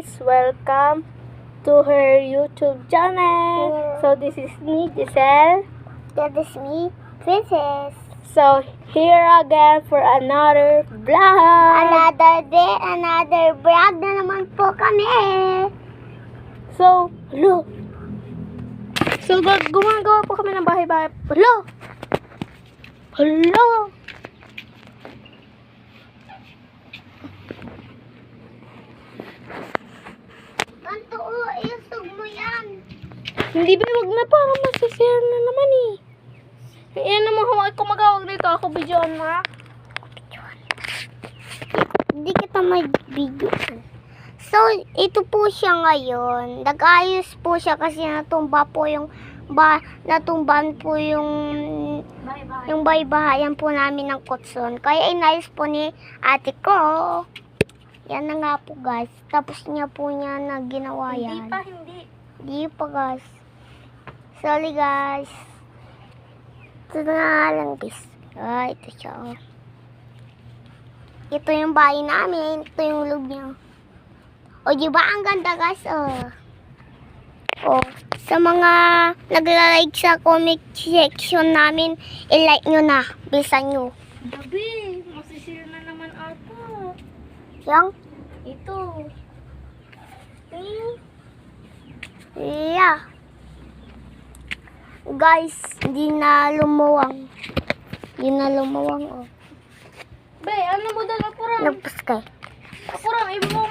guys, welcome to her YouTube channel. So this is me, Giselle. That is me, Princess. So here again for another vlog. Another day, another vlog na naman po kami. So, hello. So gumagawa po kami ng bahay-bahay. Hello. Hello. Kanto, isog mo yan. Hindi ba, wag na, parang masisira na naman eh. Iyan naman, huwag ko magawag nito. Ako videoan mo ha. Hindi kita mag-video. So, ito po siya ngayon. Nag-ayos po siya kasi natumban po yung bahay-bahayan po namin ng kutson. Kaya inayos po ni ate ko. Yan na nga po guys. Tapos niya po niya na ginawa yan. Hindi pa guys. Sorry guys. Ito na lang guys. Ito siya. Ito yung bahay namin. Ito yung loob niya. O diba ang ganda guys. Sa mga nagla-like sa comment section namin, i-like nyo na. Bilisan nyo. Gabi, masisira na naman ata. Yang? Ito. Yeah. Guys, hindi na lumuwang. Hindi na lumuwang, Be, ano mo dala purang? Nagpaskay. Purang, ibo mo.